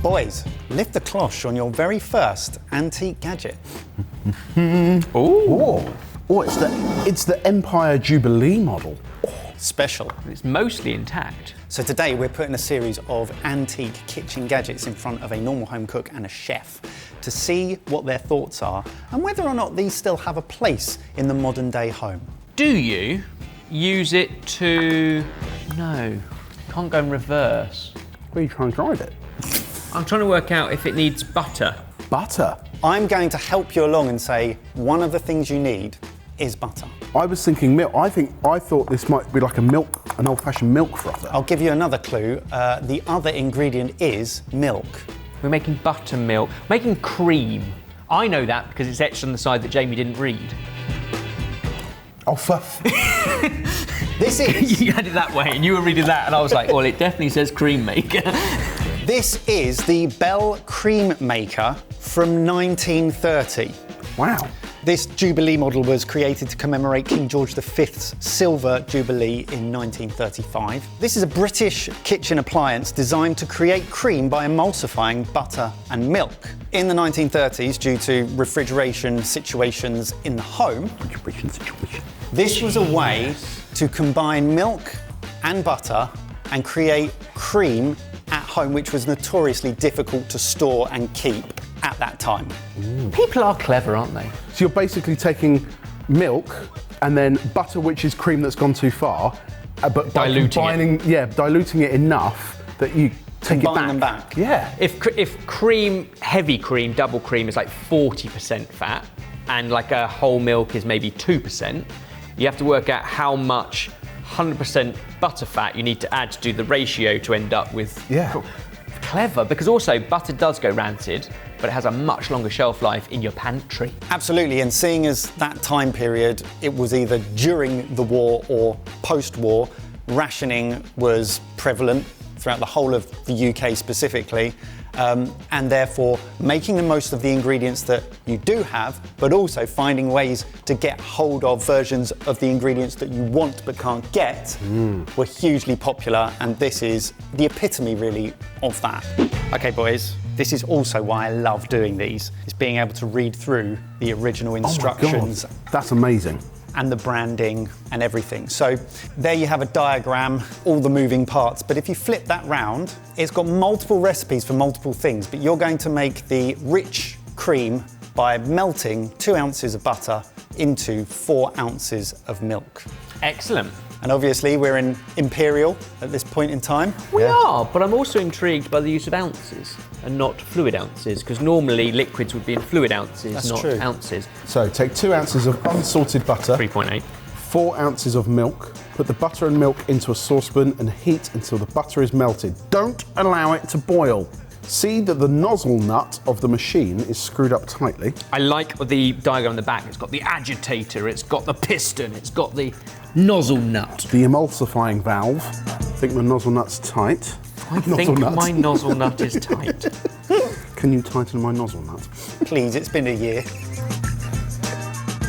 Boys, lift the cloche on your very first antique gadget. Ooh. Oh, it's the Empire Jubilee model. Special. It's mostly intact. So today we're putting a series of antique kitchen gadgets in front of a normal home cook and a chef to see what their thoughts are and whether or not these still have a place in the modern day home. Do you use it to... No, can't go in reverse. Where are you trying to drive it? I'm trying to work out if it needs butter. Butter? I'm going to help you along and say one of the things you need is butter. I was thinking milk. I thought this might be like an old-fashioned milk frother. I'll give you another clue. The other ingredient is milk. We're making buttermilk, making cream. I know that because it's etched on the side that Jamie didn't read. Oh, This is... You had it that way and you were reading that and I was like, well, it definitely says cream maker. This is the Bell Cream Maker from 1930. Wow. This Jubilee model was created to commemorate King George V's Silver Jubilee in 1935. This is a British kitchen appliance designed to create cream by emulsifying butter and milk. In the 1930s, due to refrigeration situations in the home, this was a way to combine milk and butter and create cream at home, which was notoriously difficult to store and keep at that time. People are clever, aren't they? So you're basically taking milk and then butter, which is cream that's gone too far, but diluting it enough that you take Combine it them back. Yeah. If cream, heavy cream, double cream is like 40% fat and like a whole milk is maybe 2%, you have to work out how much 100% butter fat you need to add to do the ratio to end up with... Yeah. Clever, because also butter does go rancid, but it has a much longer shelf life in your pantry. Absolutely, and seeing as that time period, it was either during the war or post-war, rationing was prevalent throughout the whole of the UK specifically, and therefore making the most of the ingredients that you do have, but also finding ways to get hold of versions of the ingredients that you want but can't get were hugely popular, and this is the epitome really of that. Okay boys, this is also why I love doing these, is being able to read through the original instructions. Oh my God. That's amazing. And the branding and everything. So there you have a diagram, all the moving parts, but if you flip that round, it's got multiple recipes for multiple things, but you're going to make the rich cream by melting 2 ounces of butter into 4 ounces of milk. Excellent. And obviously we're in Imperial at this point in time. We are, but I'm also intrigued by the use of ounces and not fluid ounces, because normally liquids would be in fluid ounces, That's not true. ounces. So take 2 ounces of unsalted butter, 3.8. 4 ounces of milk, put the butter and milk into a saucepan and heat until the butter is melted. Don't allow it to boil. See that the nozzle nut of the machine is screwed up tightly. I like the diagram on the back. It's got the agitator, it's got the piston, it's got the nozzle nut. The emulsifying valve. I think the nozzle nut's tight. I think my nozzle nut is tight. Can you tighten my nozzle nut? Please, it's been a year.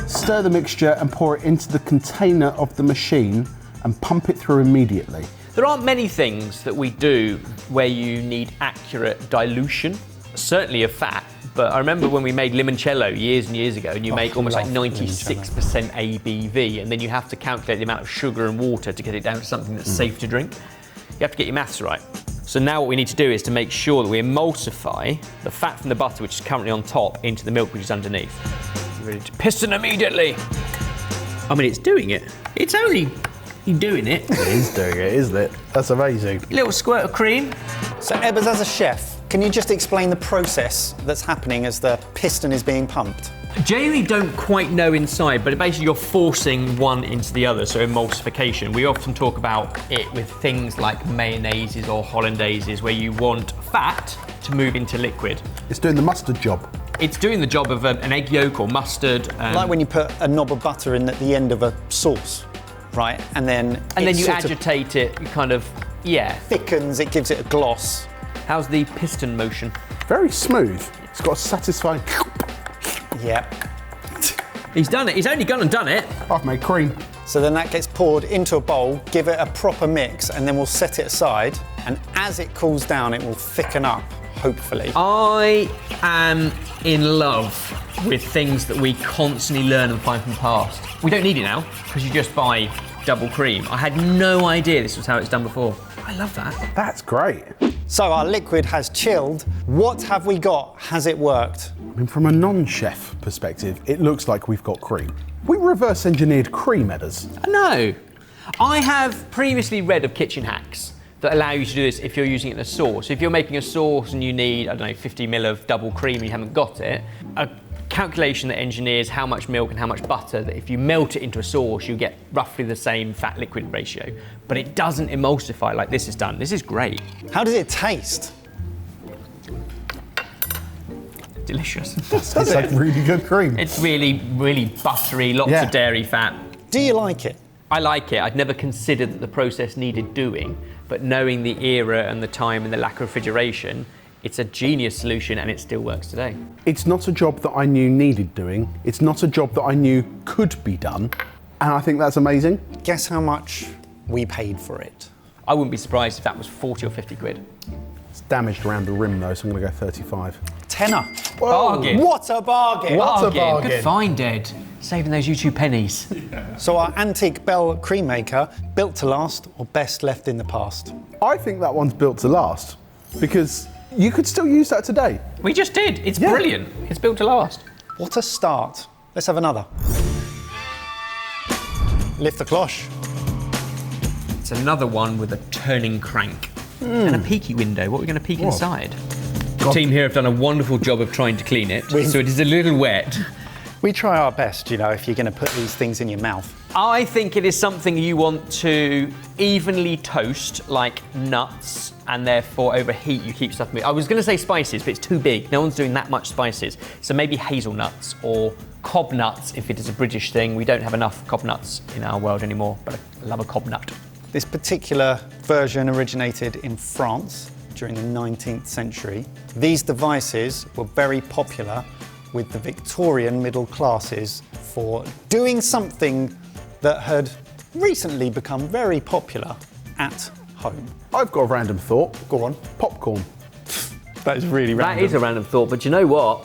Stir the mixture and pour it into the container of the machine and pump it through immediately. There aren't many things that we do where you need accurate dilution, certainly of fat, but I remember when we made limoncello years and years ago, and you make almost like 96% ABV, and then you have to calculate the amount of sugar and water to get it down to something that's safe to drink. You have to get your maths right. So now what we need to do is to make sure that we emulsify the fat from the butter, which is currently on top, into the milk, which is underneath. You're ready to piston immediately. I mean, it's doing it. It's only doing it. It is doing it, isn't it? That's amazing. A little squirt of cream. So Ebbers, as a chef, can you just explain the process that's happening as the piston is being pumped? Jamie don't quite know inside, but basically you're forcing one into the other, so emulsification. We often talk about it with things like mayonnaises or hollandaises, where you want fat to move into liquid. It's doing the mustard job. It's doing the job of an egg yolk or mustard. Like when you put a knob of butter in at the end of a sauce, right? And then you agitate it, kind of, yeah. Thickens, it gives it a gloss. How's the piston motion? Very smooth. It's got a satisfying... Yeah. He's done it. He's only gone and done it. I've made cream. So then that gets poured into a bowl, give it a proper mix, and then we'll set it aside. And as it cools down, it will thicken up hopefully. I am in love with things that we constantly learn and find from the past. We don't need it now, because you just buy double cream. I had no idea this was how it's done before. I love that. That's great. So our liquid has chilled. What have we got? Has it worked? I mean, from a non-chef perspective, it looks like we've got cream. We reverse engineered cream, Edders. No. I have previously read of kitchen hacks that allow you to do this if you're using it in a sauce. If you're making a sauce and you need, I don't know, 50 ml of double cream and you haven't got it, a calculation that engineers how much milk and how much butter, that if you melt it into a sauce, you get roughly the same fat liquid ratio. But it doesn't emulsify like this has done. This is great. How does it taste? Delicious. It's like really good cream. It's really, really buttery, lots of dairy fat. Do you like it? I like it. I'd never considered that the process needed doing, but knowing the era and the time and the lack of refrigeration, it's a genius solution and it still works today. It's not a job that I knew needed doing. It's not a job that I knew could be done. And I think that's amazing. Guess how much we paid for it? I wouldn't be surprised if that was 40 or 50 quid. It's damaged around the rim though, so I'm gonna go 35. Tenner. Bargain. What a bargain! What a bargain. Good find, Ed. Saving those YouTube pennies. So our antique Bell cream maker, built to last or best left in the past? I think that one's built to last because you could still use that today. We just did. It's brilliant. It's built to last. What a start. Let's have another. Lift the cloche. It's another one with a turning crank and a peeky window. What are we going to peek inside? The team here have done a wonderful job of trying to clean it, so it is a little wet. We try our best, you know, if you're going to put these things in your mouth. I think it is something you want to evenly toast, like nuts, and therefore overheat, you keep stuff moving. I was going to say spices, but it's too big. No one's doing that much spices. So maybe hazelnuts or cob nuts, if it is a British thing. We don't have enough cob nuts in our world anymore, but I love a cob nut. This particular version originated in France during the 19th century. These devices were very popular with the Victorian middle classes for doing something that had recently become very popular at home. I've got a random thought. Go on. Popcorn. That is really random. That is a random thought, but you know what?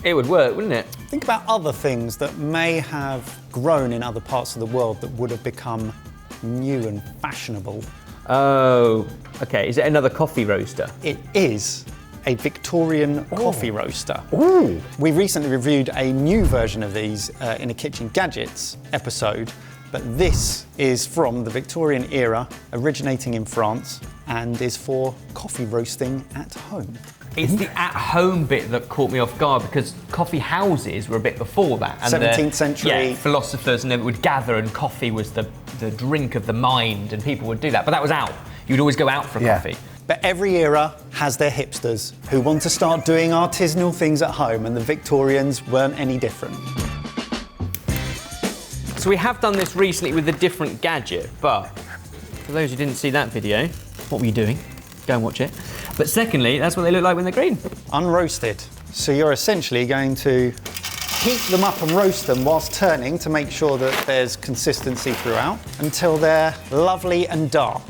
It would work, wouldn't it? Think about other things that may have grown in other parts of the world that would have become new and fashionable. Oh, okay. Is it another coffee roaster? It is a Victorian coffee roaster. Ooh. We recently reviewed a new version of these in a Kitchen Gadgets episode, but this is from the Victorian era, originating in France, and is for coffee roasting at home. It's the at-home bit that caught me off guard, because coffee houses were a bit before that. And 17th century. Yeah, philosophers and they would gather, and coffee was the drink of the mind, and people would do that. But that was out. You'd always go out for a coffee. But every era has their hipsters who want to start doing artisanal things at home, and the Victorians weren't any different. So we have done this recently with a different gadget, but for those who didn't see that video, what were you doing? Go and watch it. But secondly, that's what they look like when they're green. Unroasted. So you're essentially going to heat them up and roast them whilst turning to make sure that there's consistency throughout until they're lovely and dark.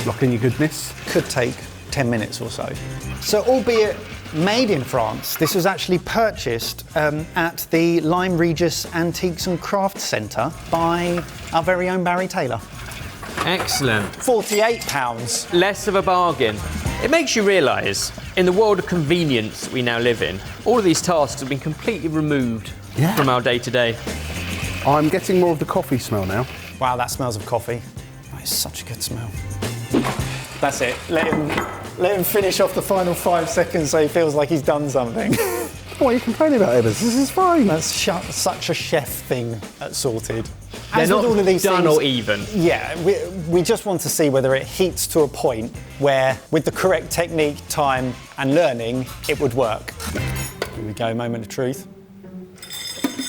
Lock in your goodness. Could take 10 minutes or so. So albeit made in France, this was actually purchased at the Lyme Regis Antiques and Crafts Centre by our very own Barry Taylor. Excellent. £48. Less of a bargain. It makes you realise, in the world of convenience that we now live in, all of these tasks have been completely removed from our day-to-day. I'm getting more of the coffee smell now. Wow, that smells of coffee. That is such a good smell. That's it. Let him finish off the final 5 seconds so he feels like he's done something. What are you complaining about, Ebbers? This is fine. That's such a chef thing at Sorted. They're As not with all of these done things, or even. Yeah, we just want to see whether it heats to a point where, with the correct technique, time and learning, it would work. Here we go, moment of truth.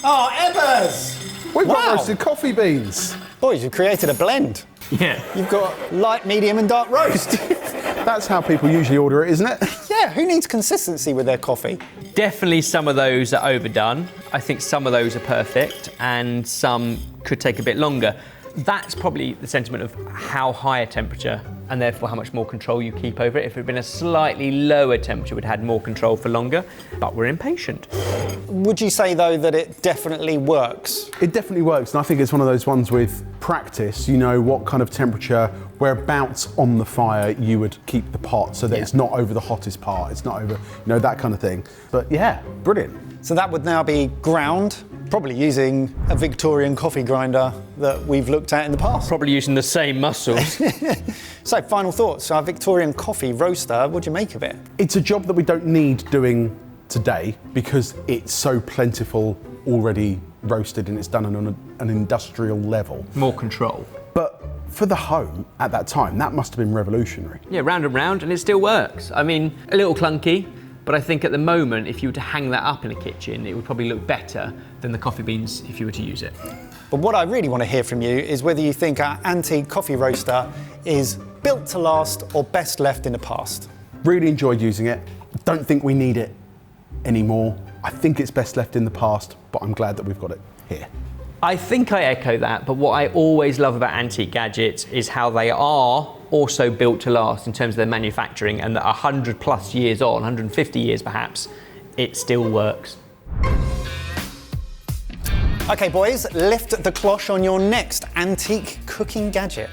Oh, Ebbers! We've got Wow. roasted coffee beans. Boys, you've created a blend. Yeah. You've got light, medium and dark roast. That's how people usually order it, isn't it? Yeah, who needs consistency with their coffee? Definitely some of those are overdone. I think some of those are perfect and some could take a bit longer. That's probably the sentiment of how high a temperature and therefore how much more control you keep over it. If it had been a slightly lower temperature, we'd had more control for longer, but we're impatient. Would you say, though, that it definitely works? It definitely works, and I think it's one of those ones with practice, you know what kind of temperature, whereabouts on the fire you would keep the pot so that it's not over the hottest part, it's not over, you know, that kind of thing. But yeah, brilliant. So that would now be ground, probably using a Victorian coffee grinder that we've looked at in the past. Probably using the same muscles. So, final thoughts. Our Victorian coffee roaster, what do you make of it? It's a job that we don't need doing today because it's so plentiful, already roasted, and it's done on an industrial level. More control. But for the home at that time, that must have been revolutionary. Yeah, round and round, and it still works. I mean, a little clunky, but I think at the moment, if you were to hang that up in a kitchen, it would probably look better than the coffee beans if you were to use it. But what I really want to hear from you is whether you think our antique coffee roaster is built to last or best left in the past. Really enjoyed using it. Don't think we need it anymore. I think it's best left in the past, but I'm glad that we've got it here. I think I echo that, but what I always love about antique gadgets is how they are also built to last in terms of their manufacturing, and that 100 plus years on, 150 years perhaps, it still works. Okay, boys, lift the cloche on your next antique cooking gadget.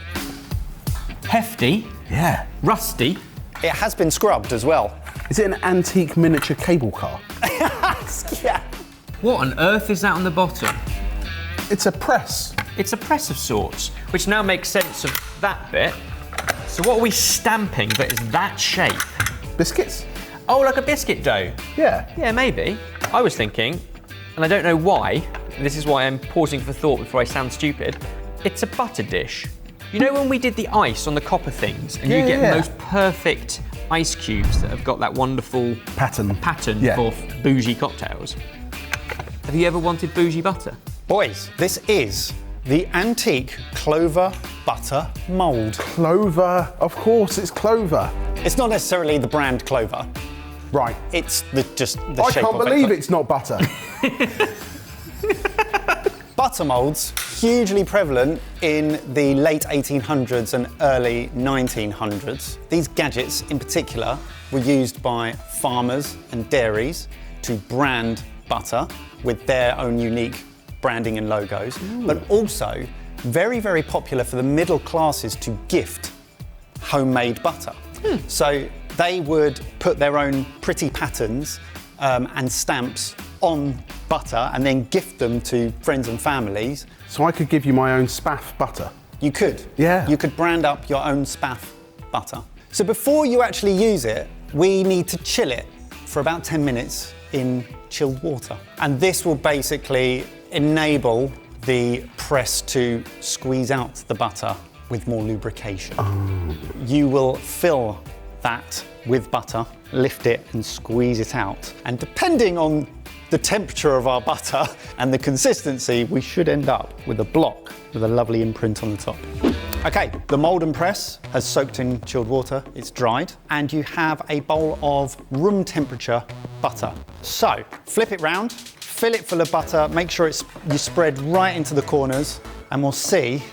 Hefty. Yeah. Rusty. It has been scrubbed as well. Is it an antique miniature cable car? Yeah. What on earth is that on the bottom? It's a press. It's a press of sorts, which now makes sense of that bit. So what are we stamping that is that shape? Biscuits? Oh, like a biscuit dough? Yeah. Yeah, maybe. I was thinking, and I don't know why, this is why I'm pausing for thought before I sound stupid, it's a butter dish. You know when we did the ice on the copper things, and you get the most perfect ice cubes that have got that wonderful pattern for bougie cocktails? Have you ever wanted bougie butter? Boys, this is the antique Clover butter mould. Clover, of course, it's Clover. It's not necessarily the brand Clover. Right. It's just the I shape can't of it. believe it's not butter. Butter moulds, hugely prevalent in the late 1800s and early 1900s. These gadgets in particular were used by farmers and dairies to brand butter with their own unique branding and logos, but also very, very popular for the middle classes to gift homemade butter. So they would put their own pretty patterns and stamps on butter and then gift them to friends and families. So I could give you my own spaff butter? You could. Yeah. You could brand up your own spaff butter. So before you actually use it, we need to chill it for about 10 minutes in chilled water. And this will basically enable the press to squeeze out the butter with more lubrication. You will fill that with butter, lift it and squeeze it out. And depending on the temperature of our butter and the consistency, we should end up with a block with a lovely imprint on the top. Okay, the mould and press has soaked in chilled water, it's dried, and you have a bowl of room temperature butter. So, flip it round, fill it full of butter, make sure you spread right into the corners, and we'll see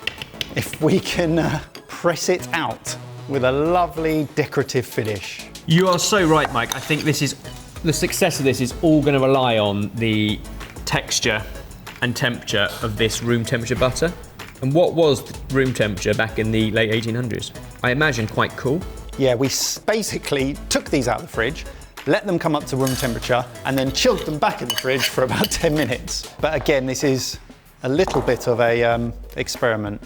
if we can press it out with a lovely decorative finish. You are so right, Mike. I think the success of this is all going to rely on the texture and temperature of this room temperature butter. And what was the room temperature back in the late 1800s? I imagine quite cool. Yeah, we basically took these out of the fridge, let them come up to room temperature, and then chilled them back in the fridge for about 10 minutes. But again, this is a little bit of a experiment.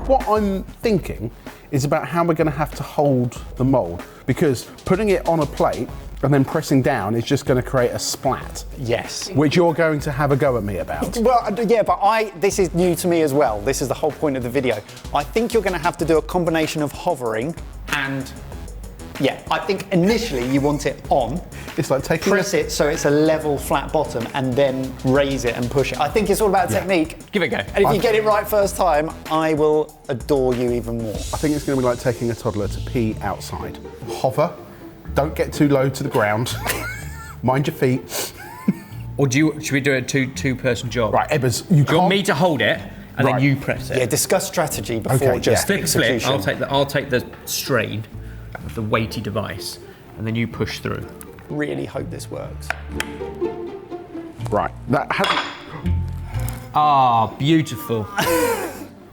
What I'm thinking is about how we're going to have to hold the mould, because putting it on a plate and then pressing down is just going to create a splat. Yes. Which you're going to have a go at me about. Well, yeah, but this is new to me as well. This is the whole point of the video. I think you're going to have to do a combination of hovering and, yeah, I think initially you want it on. It's like taking press it so it's a level flat bottom and then raise it and push it. I think it's all about technique. Give it a go. And if you get it right first time, I will adore you even more. I think it's going to be like taking a toddler to pee outside. Hover, don't get too low to the ground, mind your feet. Or should we do a two-person job? Right, Ebbers, you want me to hold it, and and then you press it. Yeah, discuss strategy before Okay, just Flip. execution. I'll take the strain of the weighty device, and then you push through. Really hope this works. Right, that hasn't... Ah, beautiful.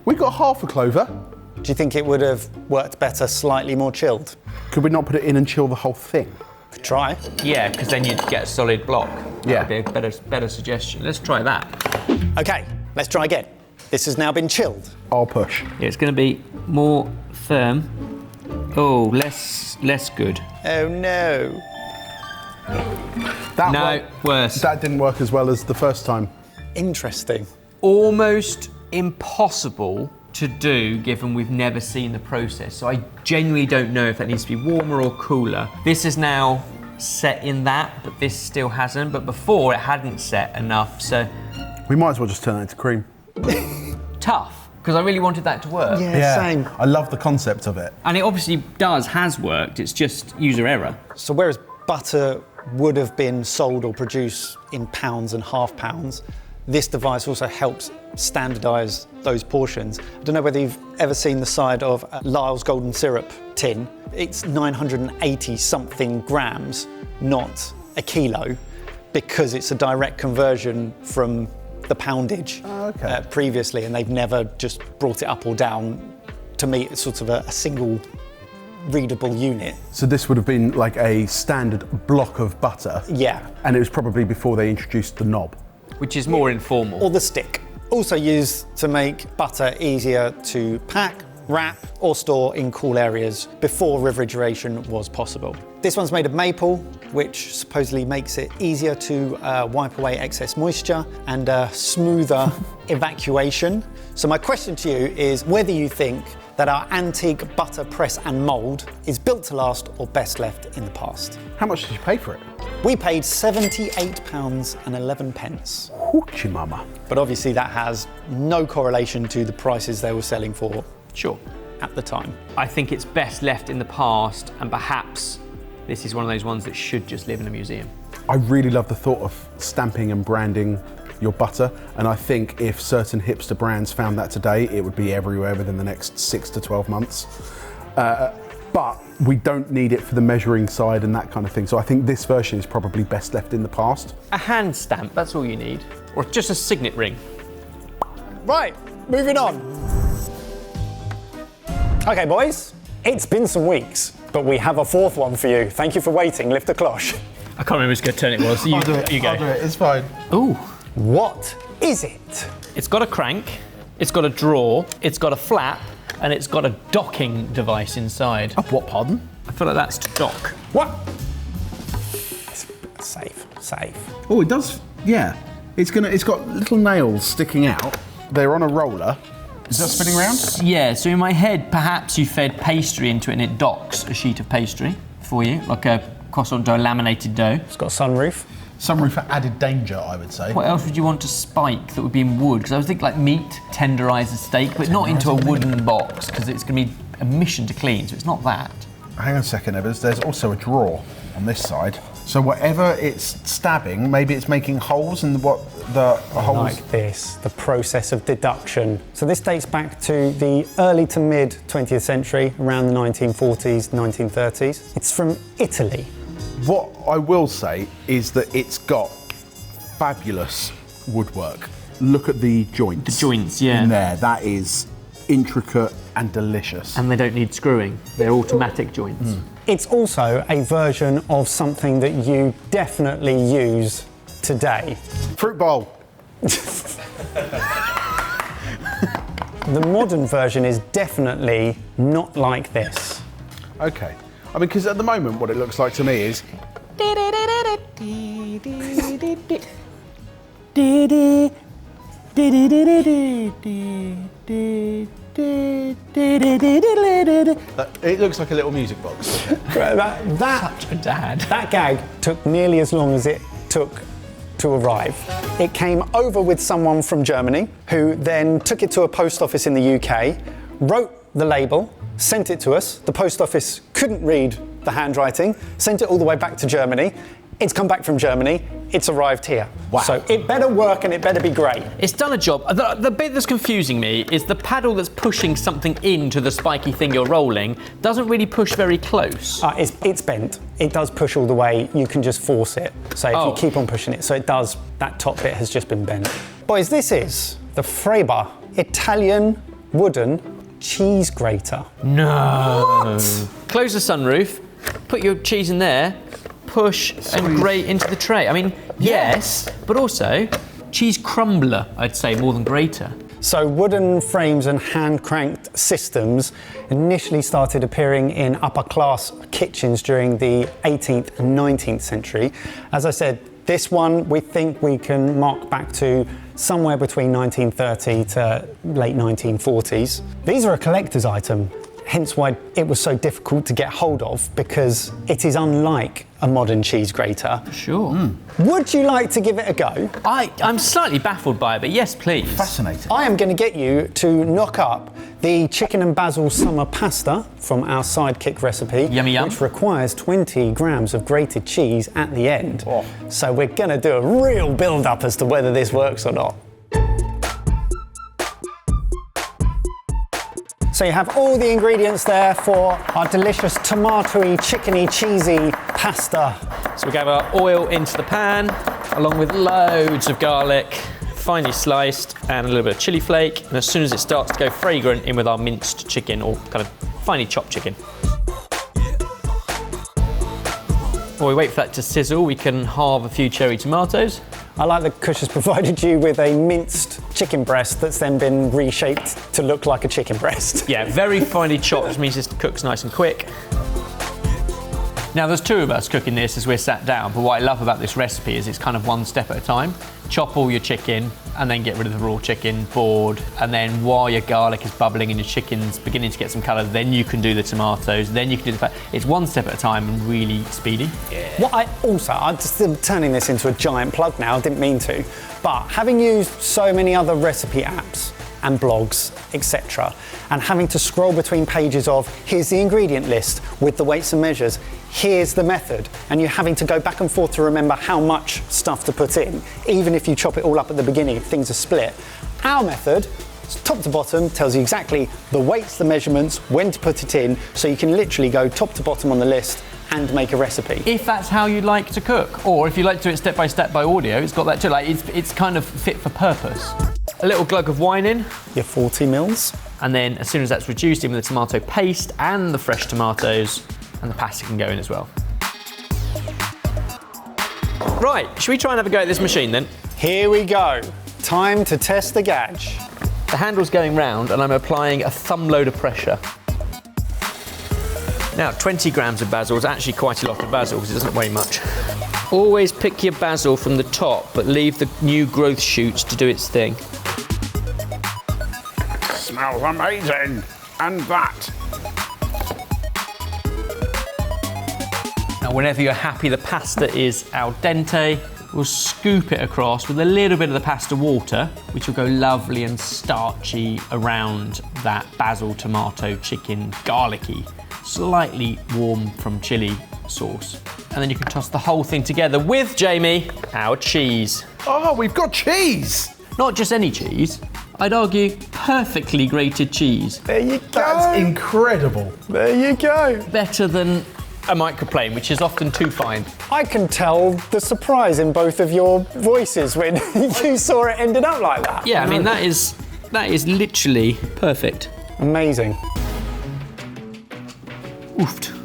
We got half a clover. Do you think it would have worked better slightly more chilled? Could we not put it in and chill the whole thing? Could try. Yeah, because then you'd get a solid block. Yeah. That would be a better suggestion. Let's try that. Okay, let's try again. This has now been chilled. I'll push. Yeah, it's going to be more firm. Oh, less good. Oh no. Worse. That didn't work as well as the first time. Interesting. Almost impossible to do given we've never seen the process. So I genuinely don't know if that needs to be warmer or cooler. This is now set in that, but this still hasn't. But before it hadn't set enough, so We might as well just turn it into cream. tough, because I really wanted that to work. Yeah, same. I love the concept of it. And it obviously has worked, it's just user error. So whereas butter would have been sold or produced in pounds and half pounds, this device also helps standardise those portions. I don't know whether you've ever seen the side of Lyle's golden syrup tin. It's 980 something grams, not a kilo, because it's a direct conversion from the poundage previously, and they've never just brought it up or down to meet sort of a single readable unit. So this would have been like a standard block of butter. Yeah. And it was probably before they introduced the knob. Which is more informal. Or the stick. Also used to make butter easier to pack, wrap or store in cool areas before refrigeration was possible. This one's made of maple, which supposedly makes it easier to wipe away excess moisture and smoother evacuation. So my question to you is whether you think that our antique butter press and mould is built to last or best left in the past. How much did you pay for it? We paid £78.11. Hoochie mama. But obviously that has no correlation to the prices they were selling for Sure. at the time. I think it's best left in the past, and perhaps this is one of those ones that should just live in a museum. I really love the thought of stamping and branding your butter, and I think if certain hipster brands found that today, it would be everywhere within the next 6 to 12 months. But we don't need it for the measuring side and that kind of thing. So I think this version is probably best left in the past. A hand stamp, that's all you need. Or just a signet ring. Right, moving on. Okay, boys, it's been some weeks, but we have a fourth one for you. Thank you for waiting. Lift the cloche. I can't remember which good turn it was. You, I'll do it. you go. I'll do it. It's fine. Ooh. What is it? It's got a crank, it's got a drawer, it's got a flap, and it's got a docking device inside. Oh, what, pardon? I feel like that's to dock. What? Safe. Oh, it does. Yeah. It's got little nails sticking out. They're on a roller. Is that spinning around? Yeah, so in my head, perhaps you fed pastry into it and it docks a sheet of pastry for you, like a croissant dough, laminated dough. It's got a sunroof. Sunroof for added danger, I would say. What else would you want to spike that would be in wood? Because I was thinking like meat, tenderised steak, but not into a wooden box, because it's going to be a mission to clean, so it's not that. Hang on a second, Evans. There's also a drawer on this side. So whatever it's stabbing, maybe it's making holes in what the holes... Like this, the process of deduction. So this dates back to the early to mid 20th century, around the 1940s, 1930s. It's from Italy. What I will say is that it's got fabulous woodwork. Look at the joints. The joints, yeah. In there, that is intricate and delicious. And they don't need screwing. They're automatic joints. It's also a version of something that you definitely use today. Fruit bowl. The modern version is definitely not like this. Okay. I mean, because at the moment, what it looks like to me is... It looks like a little music box. Such a dad. That gag took nearly as long as it took to arrive. It came over with someone from Germany who then took it to a post office in the UK, wrote the label, sent it to us. The post office couldn't read the handwriting, sent it all the way back to Germany. It's come back from Germany. It's arrived here. Wow. So it better work and it better be great. It's done a job. The bit that's confusing me is the paddle that's pushing something into the spiky thing you're rolling doesn't really push very close. It's bent. It does push all the way. You can just force it. So if you keep on pushing it, so it does, that top bit has just been bent. Boys, this is the Freber Italian wooden cheese grater. No. What? Close the sunroof, put your cheese in there, push and grate into the tray. I mean, yes, but also cheese crumbler, I'd say, more than grater. So wooden frames and hand-cranked systems initially started appearing in upper-class kitchens during the 18th and 19th century. As I said, this one we think we can mark back to somewhere between 1930 to late 1940s. These are a collector's item, hence why it was so difficult to get hold of, because it is unlike a modern cheese grater. Sure. Would you like to give it a go? I'm slightly baffled by it, but yes, please. Fascinating. I am going to get you to knock up the chicken and basil summer pasta from our sidekick recipe, Yummy yum. which requires 20 grams of grated cheese at the end. Oh. So we're going to do a real build-up as to whether this works or not. So you have all the ingredients there for our delicious tomatoey, chickeny, cheesy pasta. So we have our oil into the pan, along with loads of garlic, finely sliced, and a little bit of chili flake. And as soon as it starts to go fragrant, in with our minced chicken, or kind of finely chopped chicken. While we wait for that to sizzle, we can halve a few cherry tomatoes. I like that Kush has provided you with a minced chicken breast that's then been reshaped to look like a chicken breast. Yeah, very finely chopped, which means it cooks nice and quick. Now there's two of us cooking this as we're sat down, but what I love about this recipe is it's kind of one step at a time. Chop all your chicken and then get rid of the raw chicken, board, and then while your garlic is bubbling and your chicken's beginning to get some colour, then you can do the tomatoes, then you can do the... It's one step at a time and really speedy. Yeah. What I'm just turning this into a giant plug now, I didn't mean to, but having used so many other recipe apps and blogs, etc., and having to scroll between pages of here's the ingredient list with the weights and measures, here's the method, and you're having to go back and forth to remember how much stuff to put in, even if you chop it all up at the beginning if things are split. Our method, top to bottom, tells you exactly the weights, the measurements, when to put it in, so you can literally go top to bottom on the list and make a recipe. If that's how you like to cook, or if you like to do it step by step by audio, it's got that too. Like it's kind of fit for purpose. A little glug of wine in. Your 40 mils. And then as soon as that's reduced in with the tomato paste and the fresh tomatoes, and the pasta can go in as well. Right, should we try and have a go at this machine then? Here we go. Time to test the Gadget. The handle's going round and I'm applying a thumb load of pressure. Now, 20 grams of basil is actually quite a lot of basil because it doesn't weigh much. Always pick your basil from the top, but leave the new growth shoots to do its thing. Smells amazing. And that. Now, whenever you're happy the pasta is al dente, we'll scoop it across with a little bit of the pasta water, which will go lovely and starchy around that basil, tomato, chicken, garlicky, slightly warm from chili sauce. And then you can toss the whole thing together with, Jamie, our cheese. Oh, we've got cheese! Not just any cheese, I'd argue perfectly grated cheese. There you go. That's incredible. There you go. Better than a microplane, which is often too fine. I can tell the surprise in both of your voices when you saw it ended up like that. Yeah, I mean, that is literally perfect. Amazing. Oofed.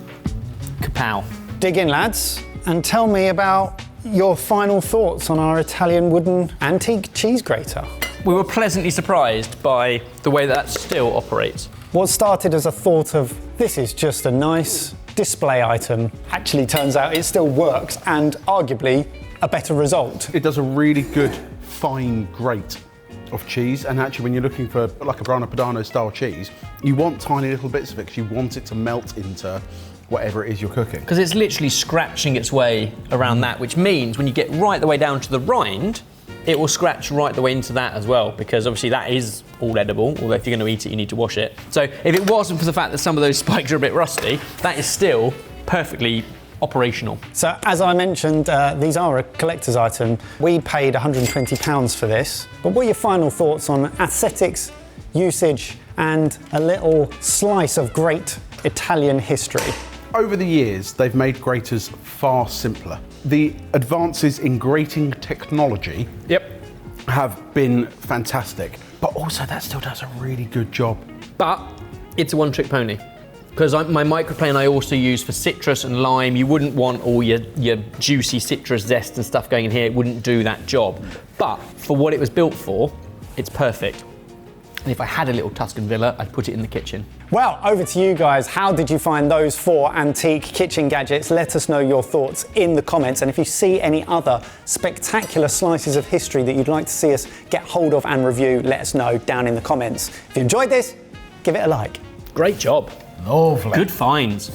Kapow. Dig in, lads, and tell me about your final thoughts on our Italian wooden antique cheese grater. We were pleasantly surprised by the way that still operates. What started as a thought of, this is just a nice display item, actually turns out it still works and arguably a better result. It does a really good fine grate of cheese, and actually when you're looking for like a Grana Padano style cheese, you want tiny little bits of it because you want it to melt into whatever it is you're cooking. Because it's literally scratching its way around that, which means when you get right the way down to the rind, it will scratch right the way into that as well, because obviously that is all edible, although if you're going to eat it, you need to wash it. So if it wasn't for the fact that some of those spikes are a bit rusty, that is still perfectly operational. So as I mentioned, these are a collector's item. We paid £120 for this, but what are your final thoughts on aesthetics, usage, and a little slice of great Italian history? Over the years, they've made graters far simpler. The advances in grating technology have been fantastic, but also that still does a really good job. But it's a one-trick pony. Because my microplane I also use for citrus and lime. You wouldn't want all your juicy citrus zest and stuff going in here. It wouldn't do that job. But for what it was built for, it's perfect. And if I had a little Tuscan villa, I'd put it in the kitchen. Well, over to you guys. How did you find those 4 antique kitchen gadgets? Let us know your thoughts in the comments. And if you see any other spectacular slices of history that you'd like to see us get hold of and review, let us know down in the comments. If you enjoyed this, give it a like. Great job. Lovely. Good finds.